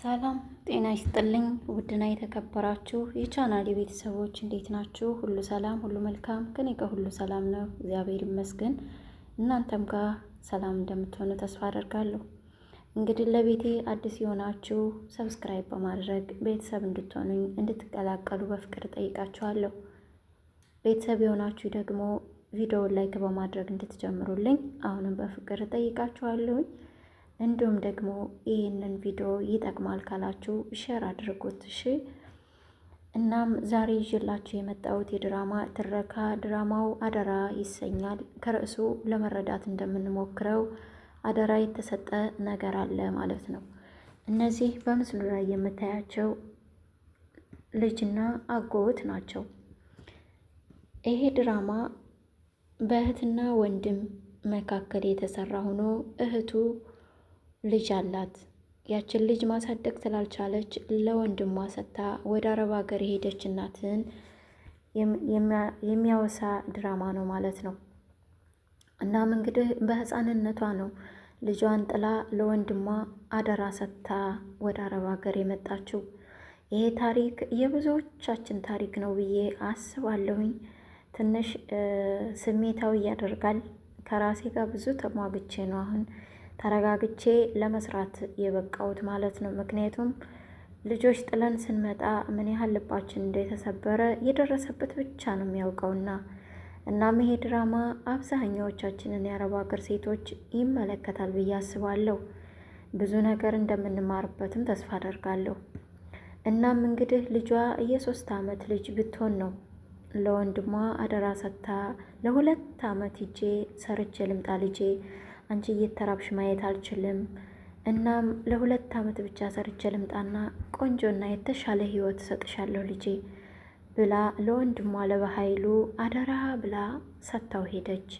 ሰላም ጤና ይስጥልኝ። ውድና የተከበራችሁ የቻናሌ ቤተሰቦች እንዴት ናችሁ? ሁሉ ሰላም፣ ሁሉ መልካም። ከኔ ጋር ሁሉ ሰላም ነው፣ እግዚአብሔር ይመስገን። እናንተም ጋር ሰላም እንደምትሆኑ ተስፋ አደርጋለሁ። እንግዲህ ለቤቴ አዲስ የሆናችሁ ሰብስክራይብ በማድረግ ቤተሰብ እንድትሆኑኝ እንድትቀላቀሉ በፍቅር ጠይቃችኋለሁ። ቤተሰብ የሆናችሁ ደግሞ ቪዲዮውን ላይክ በማድረግ እንድትጀምሩልኝ አሁንም በፍቅር ጠይቃችኋለሁኝ። እንዲሁም ደግሞ ይህንን ቪዲዮ ይጠቅማል ካላችሁ ሼር አድርጉት። እሺ። እናም ዛሬ ይዤላችሁ የመጣሁት የድራማ ትረካ ድራማው አደራ ይሰኛል። ከርዕሱ ለመረዳት እንደምንሞክረው አደራ የተሰጠ ነገር አለ ማለት ነው። እነዚህ በምስሉ ላይ የምታያቸው ልጅና አጎት ናቸው። ይሄ ድራማ በእህትና ወንድም መካከል የተሰራ ሆኖ እህቱ ልጅ አላት። ያችን ልጅ ማሳደግ ስላልቻለች ለወንድሟ ሰጥታ ወደ አረብ ሀገር የሄደች እናትን የሚያወሳ ድራማ ነው ማለት ነው። እናም እንግዲህ በህፃንነቷ ነው ልጇን ጥላ ለወንድሟ አደራ ሰጥታ ወደ አረብ ሀገር የመጣችው። ይሄ ታሪክ የብዙዎቻችን ታሪክ ነው ብዬ አስባለሁኝ። ትንሽ ስሜታዊ ያደርጋል። ከራሴ ጋር ብዙ ተሟግቼ ነው አሁን ተረጋግቼ ለመስራት የበቃሁት ማለት ነው። ምክንያቱም ልጆች ጥለን ስንመጣ ምን ያህል ልባችን እንደተሰበረ የደረሰበት ብቻ ነው የሚያውቀውና እናም ይሄ ድራማ አብዛኛዎቻችንን የአረብ ሀገር ሴቶች ይመለከታል ብዬ አስባለሁ። ብዙ ነገር እንደምንማርበትም ተስፋ አደርጋለሁ። እናም እንግዲህ ልጇ የ3 ዓመት ልጅ ብትሆን ነው ለወንድሟ አደራ ሰጥታ ለ2 ዓመት ሂጄ ሰርቼ ልምጣ ልጄ አንቺ እየተራብሽ ማየት አልችልም። እናም ለ2 ዓመት ብቻ ሰርቼ ልምጣና ቆንጆና የተሻለ ህይወት ሰጥሻለሁ ልጄ ብላ ለወንድሟ ለበኃይሉ አደራ ብላ ሰጥታው ሄደች።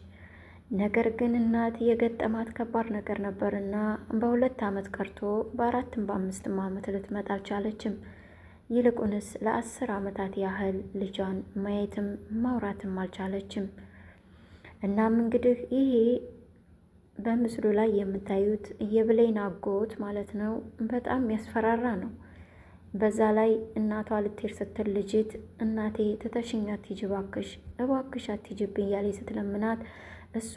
ነገር ግን እናት የገጠማት ከባድ ነገር ነበርና በ2 ዓመት ቀርቶ በ4ም በ5ም ዓመት ልትመጣ አልቻለችም። ይልቁንስ ለ10 ዓመታት ያህል ልጇን ማየትም ማውራትም አልቻለችም። እናም እንግዲህ ይሄ በምስሉ ላይ የምታዩት የብሌን አጎት ማለት ነው። በጣም ያስፈራራ ነው። በዛ ላይ እናቷ ልትሄድ ስትል ልጅት እናቴ ትተሽኝ አትሂጂ እባክሽ አትሂጂብኝ እያለች ስትለምናት እሱ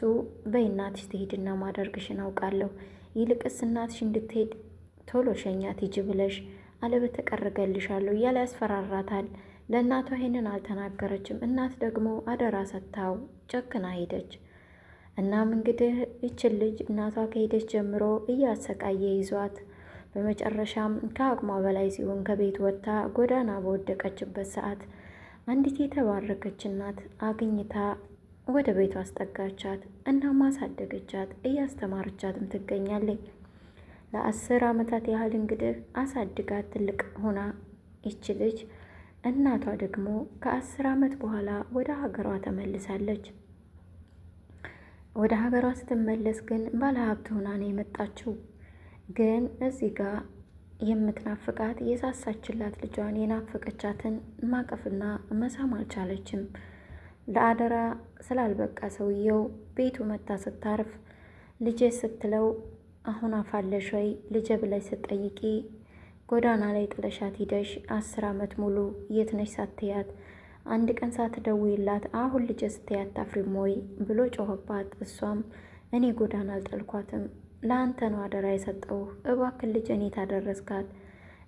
በይ እናትሽ ትሄድና ማደርግሽን አውቃለሁ፣ ይልቅስ እናትሽ እንድትሄድ ቶሎ ሸኛት ሂጂ ብለሽ አለበተቀር እገልሻለሁ እያለ ያስፈራራታል። ለእናቷ ይሄንን አልተናገረችም። እናት ደግሞ አደራ ሰጥታው ጨክና ሄደች። እናም እንግዲህ ይችን ልጅ እናቷ ከሄደች ጀምሮ እያሰቃየ ይዟት በመጨረሻም ከአቅሟ በላይ ሲሆን ከቤት ወጥታ ጎዳና በወደቀችበት ሰዓት አንዲት የተባረከች እናት አግኝታ ወደ ቤቷ አስጠጋቻት እና ማሳደገቻት እያስተማረቻትም ትገኛለች። ለ10 ዓመታት ያህል እንግዲህ አሳድጋት ትልቅ ሆና ይች ልጅ እናቷ ደግሞ ከ10 ዓመት በኋላ ወደ ሀገሯ ተመልሳለች። ወደ ሀገሯ ስትመለስ ግን ባለሀብት ሆና ነው የመጣችው። ግን እዚህ ጋር የምትናፍቃት የሳሳችላት ልጇን የናፈቀቻትን ማቀፍና መሳም አልቻለችም። ለአደራ ስላልበቃ ሰውየው ቤቱ መታ ስታርፍ ልጄ ስትለው አሁን አፋለሽ ወይ ልጄ ብለሽ ስትጠይቂ ጎዳና ላይ ጥለሻት ሂደሽ 10 ዓመት ሙሉ የት ነሽ ሳትያት አንድ ቀን ሳትደውይላት አሁን ልጄ ስትያት አታፍሪም ወይ ብሎ ጮኸባት። እሷም እኔ ጎዳና አልጠልኳትም፣ ለአንተ ነው አደራ የሰጠው፣ እባክን ልጄ እኔ ታደረስካት፣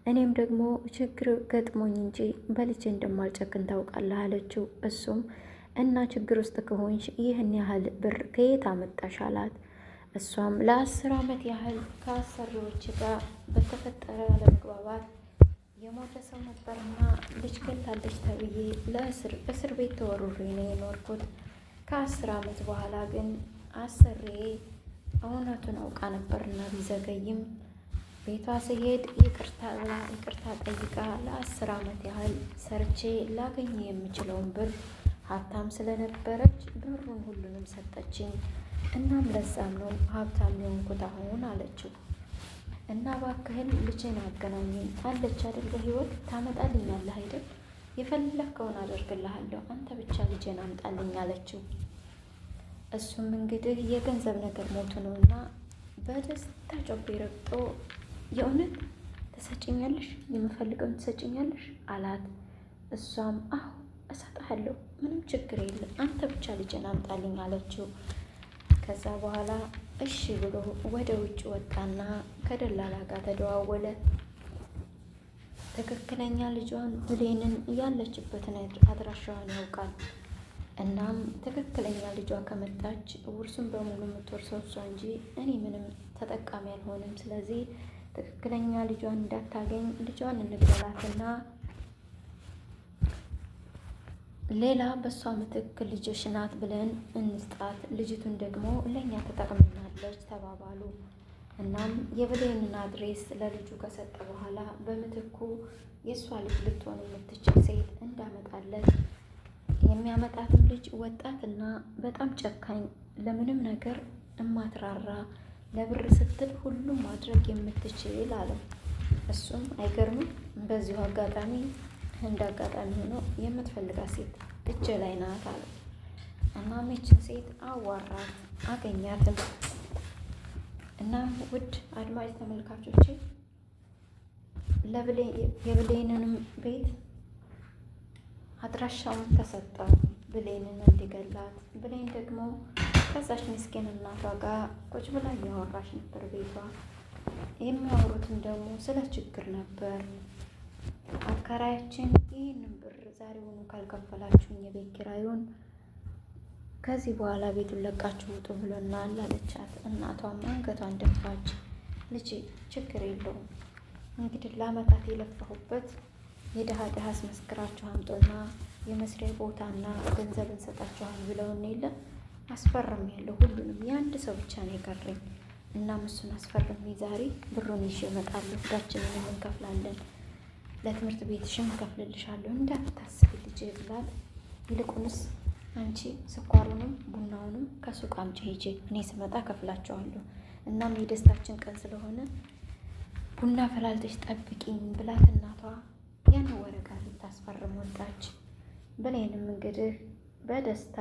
እኔም ደግሞ ችግር ገጥሞኝ እንጂ በልጄ እንደማልጨክን ታውቃለህ አለችው። እሱም እና ችግር ውስጥ ከሆንሽ ይህን ያህል ብር ከየት አመጣሽ አላት። እሷም ለ10 ዓመት ያህል ከአሰሪዎች ጋር በተፈጠረ አለመግባባት የሞተ ሰው ነበርና ልጅ ገላለች ተብዬ እስር ቤት ተወርሬ ነው የኖርኩት። ከ10 ዓመት በኋላ ግን አሰሬ እውነቱን አውቃ ነበርና ቢዘገይም ቤቷ ስሄድ ይቅርታ ጠይቃ ለ10 ዓመት ያህል ሰርቼ ላገኘ የምችለውን ብር ሀብታም ስለነበረች ብሩን ሁሉንም ሰጠችኝ። እናም ለዛም ነው ሀብታም የሆንኩት አሁን አለችው። እና እባክህን ልጄን አገናኘኝ አለች አይደል? በህይወት ታመጣልኛለህ አይደል? የፈለግከውን አደርግልሃለሁ፣ አንተ ብቻ ልጄን አምጣልኝ አለችው። እሱም እንግዲህ የገንዘብ ነገር ሞቱ ነውና በደስታ ጮቤ ረግጦ የእውነት ትሰጭኛለሽ? የምፈልገውን ትሰጭኛለሽ አላት። እሷም አዎ እሰጥሃለሁ፣ ምንም ችግር የለም፣ አንተ ብቻ ልጅን አምጣልኝ አለችው። ከዛ በኋላ እሺ ብሎ ወደ ውጭ ወጣና ከደላላ ጋር ተደዋወለ። ትክክለኛ ልጇን ብሌንን ያለችበትን አድራሻዋን ያውቃል። እናም ትክክለኛ ልጇ ከመጣች ውርሱን በሙሉ የምትወርሰው እሷ እንጂ እኔ ምንም ተጠቃሚ አልሆንም። ስለዚህ ትክክለኛ ልጇን እንዳታገኝ ልጇን እንግደላትና ሌላ በእሷ ምትክ ልጅሽ ናት ብለን እንስጣት፣ ልጅቱን ደግሞ ለእኛ ተጠቅምናለች ተባባሉ። እናም የብሌንን አድሬስ ለልጁ ከሰጠ በኋላ በምትኩ የእሷ ልጅ ልትሆን የምትችል ሴት እንዳመጣለት፣ የሚያመጣትም ልጅ ወጣትና በጣም ጨካኝ፣ ለምንም ነገር እማትራራ፣ ለብር ስትል ሁሉም ማድረግ የምትችል አለው። እሱም አይገርምም፣ በዚሁ አጋጣሚ እንደ አጋጣሚ ሆኖ የምትፈልጋት ሴት እጅ ላይ ናት አለው። እናም ይችን ሴት አዋራት አገኛትም። እናም ውድ አድማጭ ተመልካቾቼ የብሌንንም ቤት አድራሻውን ተሰጠው ብሌንን እንዲገላት። ብሌን ደግሞ ከዛች ምስኪን እናቷ ጋር ቁጭ ብላ እያወራች ነበር ቤቷ። የሚያወሩትም ደግሞ ስለ ችግር ነበር። አከራያችን ይህንን ብር ዛሬውኑ ካልከፈላችሁኝ የቤት ኪራዩን ከዚህ በኋላ ቤቱን ለቃችሁ ውጡ ብሎናል አለቻት። እናቷም አንገቷን ደፋች። ልጄ ችግር የለውም እንግዲህ ለአመታት የለፋሁበት የድሃ ድሃ አስመስክራችሁ አምጦና የመስሪያ ቦታና ገንዘብ እንሰጣችኋል ብለውን የለ አስፈርም ያለው ሁሉንም የአንድ ሰው ብቻ ነው የቀረኝ። እናም እሱን አስፈርሜ ዛሬ ብሩን ይዤ እመጣለሁ፣ ዕዳችንንም እንከፍላለን፣ ለትምህርት ቤትሽም እከፍልልሻለሁ እንዳትታስቢ ልጄ ብላት፣ ይልቁንስ አንቺ ስኳሩንም ቡናውንም ከሱቅ አምጪ ሂጂ፣ እኔ ስመጣ ከፍላቸዋለሁ። እናም የደስታችን ቀን ስለሆነ ቡና ፈላልተሽ ጠብቂኝ ብላት እናቷ ያን ወረቀት ልታስፈርም ወጣች። ብሌንም እንግዲህ በደስታ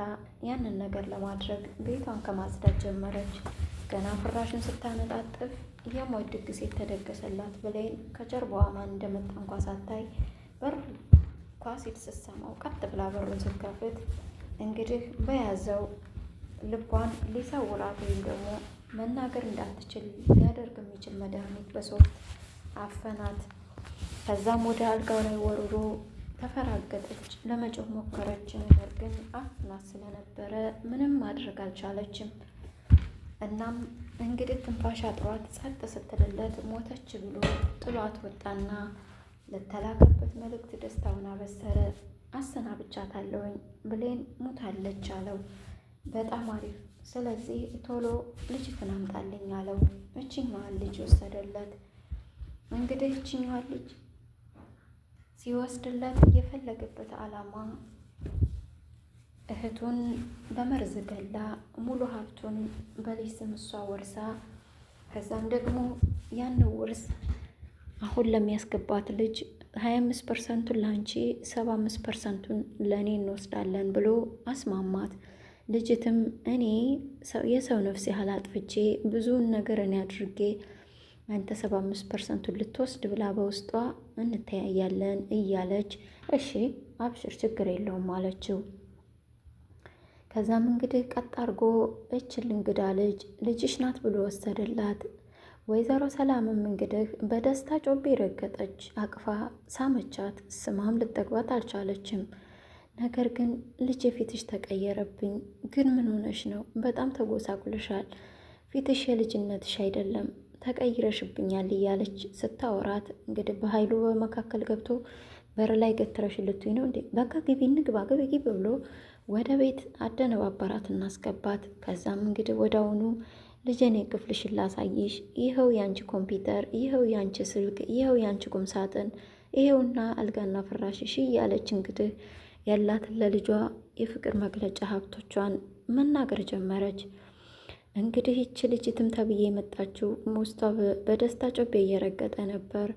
ያንን ነገር ለማድረግ ቤቷን ከማጽዳት ጀመረች። ገና ፍራሹን ስታነጣጥፍ የሞት ድግስ የተደገሰላት ብሌን ከጀርባዋ ማን እንደመጣ እንኳ ሳታይ በር ኳሲት ስትሰማው ቀጥ ብላ በሩን ስትከፍት እንግዲህ በያዘው ልቧን ሊሰውራት ወይም ደግሞ መናገር እንዳትችል ሊያደርግ የሚችል መድኃኒት በሶፍት አፈናት። ከዛም ወደ አልጋው ላይ ወርሮ ተፈራገጠች። ለመጮህ ሞከረች፣ ነገር ግን አፍናት ስለነበረ ምንም ማድረግ አልቻለችም። እናም እንግዲህ ትንፋሽ አጥሯት ጸጥ ስትልለት ሞተች ብሎ ጥሏት ወጣና ለተላከበት መልእክት ደስታውን አበሰረ። አሰናብቻታለሁኝ ብሌን ሙታለች አለው። በጣም አሪፍ፣ ስለዚህ ቶሎ ልጅቱን አምጣልኝ አለው። እችኛዋን ልጅ ወሰደለት። እንግዲህ እችኛዋን ልጅ ሲወስድለት የፈለገበት ዓላማ እህቱን በመርዝ ገላ ሙሉ ሀብቱን በልጅ ስም እሷ ወርሳ፣ ከዛም ደግሞ ያን ውርስ አሁን ለሚያስገባት ልጅ 25%ቱን ለአንቺ 75%ቱን ለእኔ እንወስዳለን ብሎ አስማማት። ልጅትም እኔ የሰው ነፍስ ያህል አጥፍቼ ብዙውን ነገር እኔ አድርጌ አንተ 75%ቱን ልትወስድ ብላ በውስጧ እንተያያለን እያለች እሺ አብሽር ችግር የለውም አለችው። ከዛም እንግዲህ ቀጥ አድርጎ እችል እንግዳ ልጅሽ ናት ብሎ ወሰደላት። ወይዘሮ ሰላምም እንግዲህ በደስታ ጮቤ ረገጠች፣ አቅፋ ሳመቻት። ስማም ልጠግባት አልቻለችም። ነገር ግን ልጄ ፊትሽ ተቀየረብኝ፣ ግን ምን ሆነሽ ነው? በጣም ተጎሳቁልሻል፣ ፊትሽ የልጅነትሽ አይደለም፣ ተቀይረሽብኛል እያለች ስታወራት እንግዲህ በኃይሉ በመካከል ገብቶ በር ላይ ገትረሽ ልትይ ነው እንዴ? በቃ ግቢ እንግባ፣ ግቢ ብሎ ወደ ቤት አደነባበራት እናስገባት። ከዛም እንግዲህ ወዳውኑ ልጄኔ ክፍልሽን ላሳይሽ፣ ይኸው ያንቺ ኮምፒውተር፣ ይኸው ያንቺ ስልክ፣ ይኸው ያንቺ ቁምሳጥን፣ ይኸውና አልጋና ፍራሽሽ እያለች እንግዲህ ያላትን ለልጇ የፍቅር መግለጫ ሀብቶቿን መናገር ጀመረች። እንግዲህ ይቺ ልጅትም ተብዬ የመጣችው ውስጧ በደስታ ጮቤ እየረገጠ ነበር።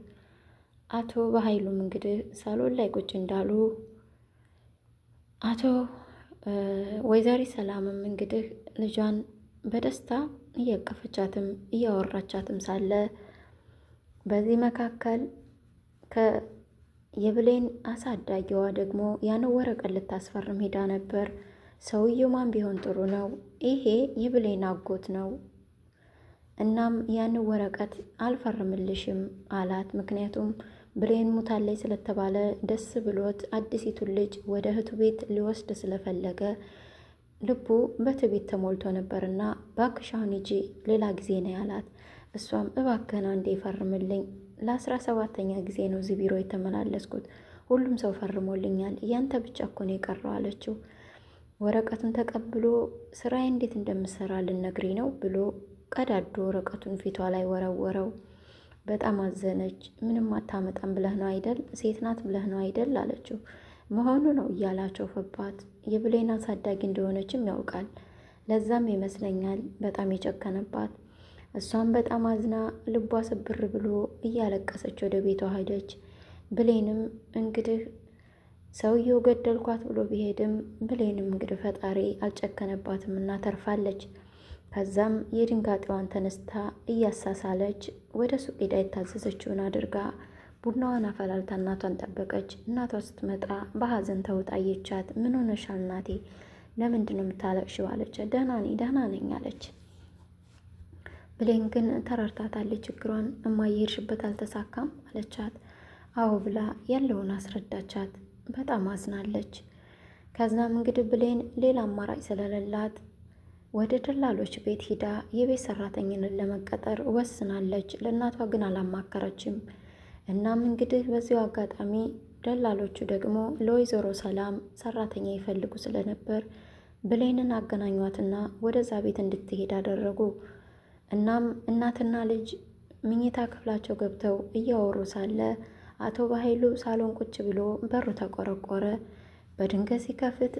አቶ በኃይሉም እንግዲህ ሳሎን ላይ ቁጭ እንዳሉ አቶ ወይዘሪ ሰላምም እንግዲህ ልጇን በደስታ እያቀፈቻትም እያወራቻትም ሳለ በዚህ መካከል የብሌን አሳዳጊዋ ደግሞ ያን ወረቀት ልታስፈርም ሄዳ ነበር። ሰውየው ማን ቢሆን ጥሩ ነው? ይሄ የብሌን አጎት ነው። እናም ያን ወረቀት አልፈርምልሽም አላት። ምክንያቱም ብሌን ሙታለች ስለተባለ ደስ ብሎት አዲሲቱን ልጅ ወደ እህቱ ቤት ሊወስድ ስለፈለገ ልቡ በትዕቢት ተሞልቶ ነበርና እባክሽ አሁን ሂጂ፣ ሌላ ጊዜ ነው ያላት። እሷም እባክህን አንዴ ፈርምልኝ፣ ለ17ኛ ጊዜ ነው እዚህ ቢሮ የተመላለስኩት፣ ሁሉም ሰው ፈርሞልኛል፣ ያንተ ብቻ እኮ ነው የቀረው አለችው። ወረቀቱን ተቀብሎ ስራዬ እንዴት እንደምሰራ ልነግሪ ነው ብሎ ቀዳዶ ወረቀቱን ፊቷ ላይ ወረወረው። በጣም አዘነች። ምንም አታመጣም ብለህ ነው አይደል? ሴት ናት ብለህ ነው አይደል አለችው። መሆኑ ነው እያላቸው ፈባት። የብሌን አሳዳጊ እንደሆነችም ያውቃል። ለዛም ይመስለኛል በጣም የጨከነባት። እሷም በጣም አዝና ልቧ ስብር ብሎ እያለቀሰች ወደ ቤቷ ሄደች። ብሌንም እንግዲህ ሰውየው ገደልኳት ብሎ ቢሄድም ብሌንም እንግዲህ ፈጣሪ አልጨከነባትም እና ተርፋለች። ከዛም የድንጋጤዋን ተነስታ እያሳሳለች ወደ ሱቅ ሄዳ የታዘዘችውን አድርጋ ቡናዋን አፈላልታ እናቷን ጠበቀች። እናቷ ስትመጣ በሀዘን ተውጣ አየቻት። ምን ሆነሻል እናቴ? ለምንድን ነው የምታለቅሽው? አለች። ደህና ነኝ አለች። ብሌን ግን ተረድታታለች ችግሯን። እማዬ ሄድሽበት አልተሳካም አለቻት። አዎ ብላ ያለውን አስረዳቻት። በጣም አዝናለች። ከዛም እንግዲህ ብሌን ሌላ አማራጭ ስለሌላት ወደ ደላሎች ቤት ሂዳ የቤት ሰራተኝነት ለመቀጠር ወስናለች። ለእናቷ ግን አላማከረችም። እናም እንግዲህ በዚሁ አጋጣሚ ደላሎቹ ደግሞ ለወይዘሮ ሰላም ሰራተኛ ይፈልጉ ስለነበር ብሌንን አገናኟትና ወደዛ ቤት እንድትሄድ አደረጉ። እናም እናትና ልጅ ምኝታ ክፍላቸው ገብተው እያወሩ ሳለ አቶ በኃይሉ ሳሎን ቁጭ ብሎ በሩ ተቆረቆረ። በድንገት ሲከፍት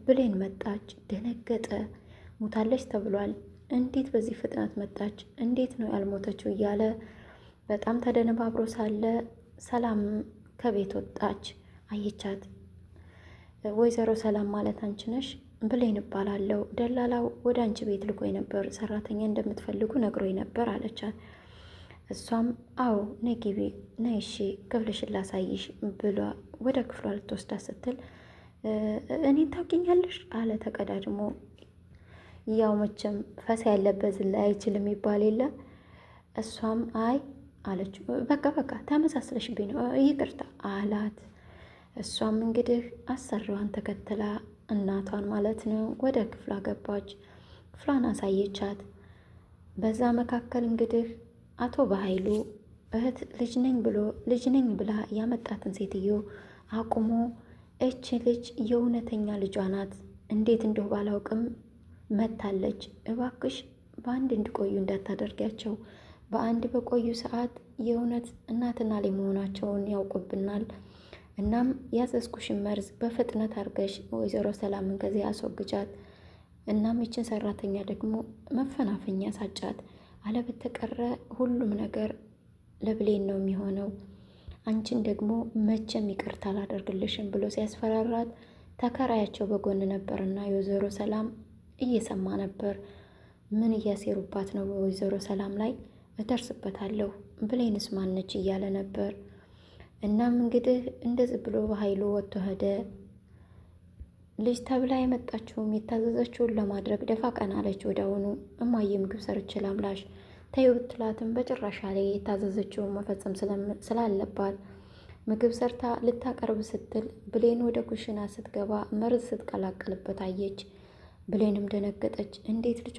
ብሌን መጣች። ደነገጠ። ሞታለች ተብሏል። እንዴት በዚህ ፍጥነት መጣች? እንዴት ነው ያልሞተችው? እያለ በጣም ተደነባብሮ ሳለ ሰላም ከቤት ወጣች። አየቻት። ወይዘሮ ሰላም ማለት አንቺ ነሽ? ብሌን እባላለሁ። ደላላው ወደ አንቺ ቤት ልኮኝ ነበር፣ ሰራተኛ እንደምትፈልጉ ነግሮኝ ነበር አለቻት። እሷም አዎ ነይ ግቢ፣ ነይ እሺ ክፍልሽን ላሳይሽ ብሏ ወደ ክፍሏ ልትወስዳት ስትል እኔን ታውቂኛለሽ አለ ተቀዳድሞ። ያው መቼም ፈሳ ያለበት ዝላይ አይችልም ይባል የለ። እሷም አይ አለች። በቃ ተመሳስለሽብኝ ነው ይቅርታ አላት። እሷም እንግዲህ አሰሪዋን ተከትላ እናቷን ማለት ነው ወደ ክፍሏ ገባች። ክፍሏን አሳየቻት። በዛ መካከል እንግዲህ አቶ በኃይሉ እህት ልጅ ነኝ ብላ ያመጣትን ሴትዮ አቁሞ እች ልጅ የእውነተኛ ልጇ ናት፣ እንዴት እንደው ባላውቅም መታለች፣ እባክሽ በአንድ እንዲቆዩ እንዳታደርጊያቸው፣ በአንድ በቆዩ ሰዓት የእውነት እናትና ላይ መሆናቸውን ያውቁብናል። እናም ያዘዝኩሽን መርዝ በፍጥነት አድርገሽ ወይዘሮ ሰላምን ከዚህ አስወግጃት። እናም ይችን ሰራተኛ ደግሞ መፈናፈኛ ሳጫት፣ አለበተቀረ ሁሉም ነገር ለብሌን ነው የሚሆነው። አንቺን ደግሞ መቼም ይቅርታ አላደርግልሽም ብሎ ሲያስፈራራት ተከራያቸው በጎን ነበርና የወይዘሮ ሰላም እየሰማ ነበር። ምን እያሴሩባት ነው በወይዘሮ ሰላም ላይ? እደርስበታለሁ፣ ብሌንስ ማነች እያለ ነበር። እናም እንግዲህ እንደዚህ ብሎ በኃይሉ ወጥቶ ሄደ። ልጅ ተብላ የመጣችውም የታዘዘችውን ለማድረግ ደፋ ቀና አለች። ወዲያውኑ እማዬ ምግብ ሰርቼ ላብላሽ ተይው ብትላትም በጭራሻ ላይ የታዘዘችውን መፈጸም ስላለባት ምግብ ሰርታ ልታቀርብ ስትል ብሌን ወደ ኩሽና ስትገባ መርዝ ስትቀላቀልበት አየች። ብሌንም ደነገጠች። እንዴት ልጅ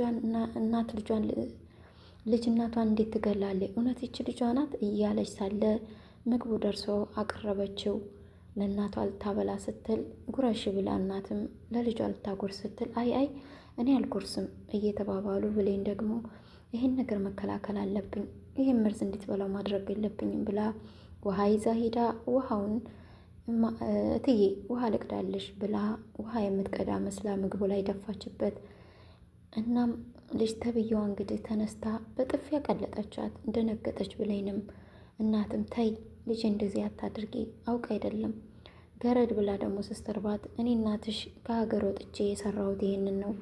እናቷን እንዴት ትገላለች? እውነት ይች ልጇ ናት እያለች ሳለ ምግቡ ደርሶ አቀረበችው። ለእናቷ ልታበላ ስትል ጉረሽ ብላ እናትም ለልጇ ልታጎርስ ስትል አይ እኔ አልጎርስም እየተባባሉ ብሌን ደግሞ ይህን ነገር መከላከል አለብኝ፣ ይህን መርዝ እንድትበላው ማድረግ የለብኝም ብላ ውሃ ይዛ ሂዳ ውሃውን እትዬ ውሃ ልቅዳለሽ ብላ ውሃ የምትቀዳ መስላ ምግቡ ላይ ደፋችበት። እናም ልጅ ተብዬዋ እንግዲህ ተነስታ በጥፊ ያቀለጠቻት። ደነገጠች ብሌንም። እናትም ተይ ልጅ እንደዚህ አታድርጊ፣ አውቅ አይደለም ገረድ ብላ ደግሞ ስትርባት እኔ እናትሽ ከሀገር ወጥቼ የሰራሁት ይሄንን ነው፣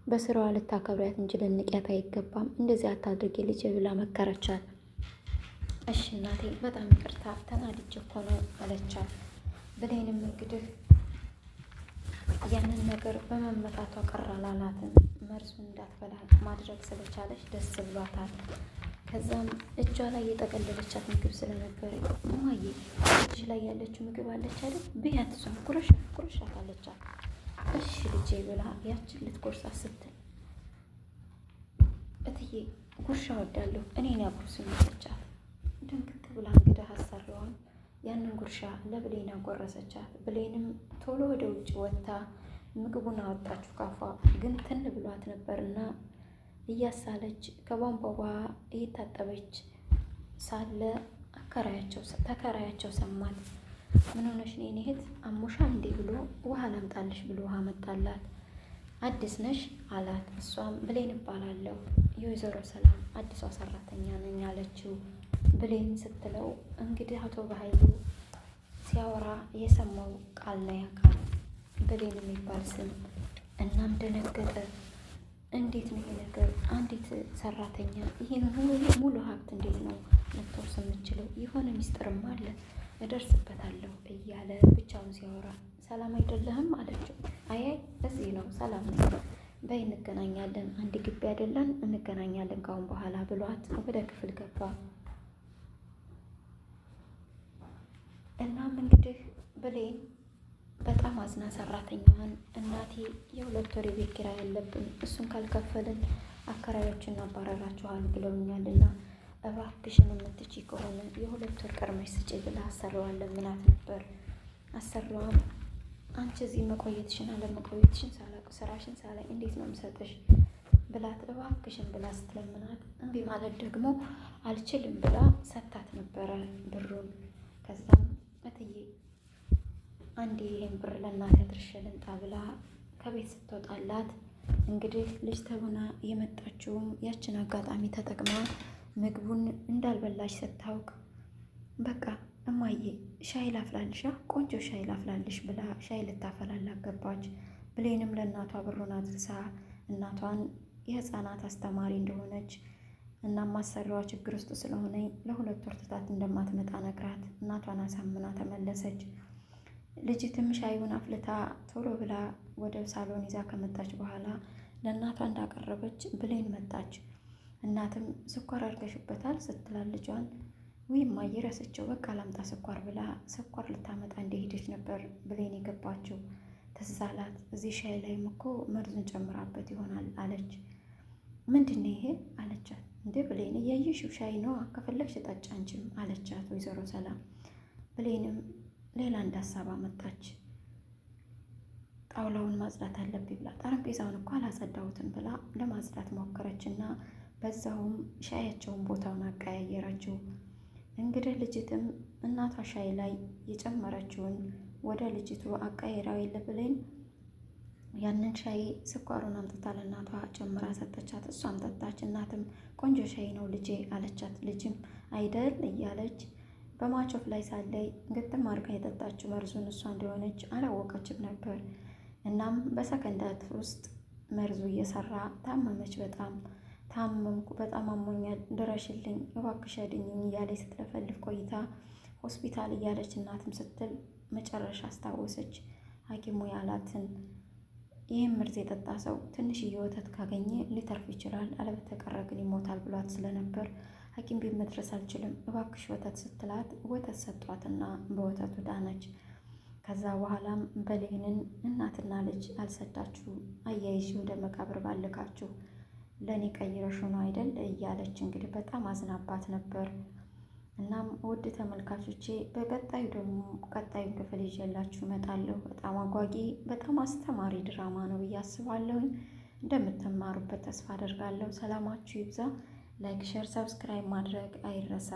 በስራዋ ልታከብሪያት እንጂ ልንቅያት አይገባም፣ እንደዚህ አታድርጊ ልጅ ብላ መከረቻት። እሺ እናቴ በጣም ይቅርታ ተናድጄ እኮ ነው አለቻት። ብሌንም እንግዲህ ያንን ነገር በመመታቷ ቀር አላላትም። መርዙን እንዳትበላ ማድረግ ስለቻለች ደስ ብሏታል። ከዛም እጇ ላይ የጠቀለለቻት ምግብ ስለነበር እማዬ እጅ ላይ ያለችው ምግብ አለች አይደል ብያት፣ እሷን ቁረሻት አለቻት። እሺ ልጄ ብላ ያችን ልትጎርሳ ስትል እትዬ ጉርሻ ወዳለሁ እኔን ያጉርሱኝ አለቻት። ድንግጥ ብላ እንግዲህ አሰሪዋን ያንን ጉርሻ ለብሌን አጎረሰቻት። ብሌንም ቶሎ ወደ ውጭ ወጥታ ምግቡን አወጣችሁ ካፏ፣ ግን ትን ብሏት ነበርና እያሳለች ከቧንቧ ውሃ እየታጠበች ሳለ ተከራያቸው ሰማት። ምን ሆነሽ ነው የኔ እህት አሞሻ እንዴ ብሎ ውሃ ላምጣልሽ ብሎ ውሃ መጣላት። አዲስ ነሽ አላት። እሷም ብሌን እባላለሁ የወይዘሮ ሰላም አዲሷ ሰራተኛ ነኝ አለችው። ብሌን ስትለው እንግዲህ አቶ በኃይሉ ሲያወራ የሰማው ቃል ላይ ያውቃል ብሌን የሚባል ስም። እናም ደነገጠ። እንዴት ነው ይሄ ነገር? አንዲት ሰራተኛ ይህን ሙሉ ሀብት እንዴት ነው ልትወርስ የምችለው? የሆነ ሚስጥርም አለ እደርስበታለሁ እያለ ብቻውን ሲያወራ ሰላም አይደለህም አለችው። አያይ እዚህ ነው ሰላም ነው፣ በይ እንገናኛለን፣ አንድ ግቢ አይደለን እንገናኛለን ካሁን በኋላ ብሏት ወደ ክፍል ገባ። እናም እንግዲህ ብሌን በጣም አዝና ሰራተኛዋን እናቴ የ2 ወር የቤት ኪራይ ያለብን እሱን ካልከፈልን አከራዮችን እናባረራችኋል ብለውኛልና እባክሽን የምትችይ ከሆነ የ2 ወር ቀድመሽ ስጪ ብላ አሰሪዋን ለምናት ነበር። አሰሪዋም አንቺ እዚህ መቆየትሽን አለመቆየትሽን ሳላውቅ ስራሽን ሳላይ እንዴት ነው የምሰጥሽ ብላት እባክሽን ብላ ስትለምናት እምቢ ማለት ደግሞ አልችልም ብላ ሰታት ነበረ ብሩን። ከዛም እትዬ አንዴ ይሄን ብር ለእናቴ አድርሼ ልምጣ ብላ ከቤት ስትወጣላት እንግዲህ ልጅ ተሆና የመጣችውም ያችን አጋጣሚ ተጠቅማ ምግቡን እንዳልበላሽ ስታውቅ በቃ እማዬ ሻይ ላፍላልሻ፣ ቆንጆ ሻይ ላፍላልሽ ብላ ሻይ ልታፈላላት ገባች። ብሌንም ለእናቷ ብሩን አድርሳ እናቷን የህፃናት አስተማሪ እንደሆነች እናም ማሰሪዋ ችግር ውስጥ ስለሆነ ለ2 ወር ትታት እንደማትመጣ ነግራት እናቷን አሳምና ተመለሰች። ልጅትም ሻዩን አፍልታ ቶሎ ብላ ወደ ሳሎን ይዛ ከመጣች በኋላ ለእናቷ እንዳቀረበች ብሌን መጣች። እናትም ስኳር አድርገሽበታል ስትላል ልጇን ወይ እማዬ ረስቼው በቃ ላምጣ ስኳር ብላ ስኳር ልታመጣ እንደሄደች ነበር ብሌን የገባችው። ትዝ አላት እዚህ ሻይ ላይም እኮ መርዙን ጨምራበት ይሆናል አለች። ምንድን ነው ይሄ አለቻት። እንዴ ብሌን እያየሽው ሻይ ነዋ ከፈለግሽ ጠጪ አንቺም አለቻት ወይዘሮ ሰላም። ብሌንም ሌላ እንደ ሀሳብ አመጣች። ጣውላውን ማጽዳት አለብኝ ብላ ጠረጴዛውን እኮ አላጸዳሁትም ብላ ለማጽዳት ሞከረችና በዛውም ሻያቸውን ቦታውን አቀያየረችው። እንግዲህ ልጅትም እናቷ ሻይ ላይ የጨመረችውን ወደ ልጅቱ አቀያይራው የለ ብሌን ያንን ሻይ ስኳሩን አምጥታ ለእናቷ ጨምራ ሰጠቻት። እሷም ጠጣች። እናትም ቆንጆ ሻይ ነው ልጄ አለቻት። ልጅም አይደል እያለች በማቾፍ ላይ ሳለይ ግጥም አድርጋ የጠጣችው መርዙን እሷ እንደሆነች አላወቀችም ነበር። እናም በሰከንዳት ውስጥ መርዙ እየሰራ ታመመች። በጣም ታመምኩ፣ በጣም አሞኛል፣ ድረሽልኝ፣ እባክሽ አድኝኝ እያለች ስትለፈልፍ ቆይታ ሆስፒታል እያለች እናትም ስትል መጨረሻ አስታወሰች ሐኪሙ ያላትን ይህም መርዝ የጠጣ ሰው ትንሽዬ ወተት ካገኘ ሊተርፍ ይችላል፣ አለበተቀረ ግን ይሞታል ብሏት ስለነበር ሐኪም ቤት መድረስ አልችልም እባክሽ ወተት ስትላት ወተት ሰጧትና በወተቱ ዳነች። ከዛ በኋላም ብሌንን እናትና ልጅ አልሰዳችሁ አያይዤ ወደ መቃብር ባልካችሁ ለእኔ ቀይረሽ ነው አይደል እያለች እንግዲህ በጣም አዝናባት ነበር። እናም ውድ ተመልካቾቼ በቀጣዩ ደግሞ ቀጣዩን ክፍል ይዤላችሁ እመጣለሁ። በጣም አጓጊ በጣም አስተማሪ ድራማ ነው ብዬ አስባለሁኝ። እንደምትማሩበት ተስፋ አደርጋለሁ። ሰላማችሁ ይብዛ። ላይክ፣ ሼር፣ ሰብስክራይብ ማድረግ አይረሳ።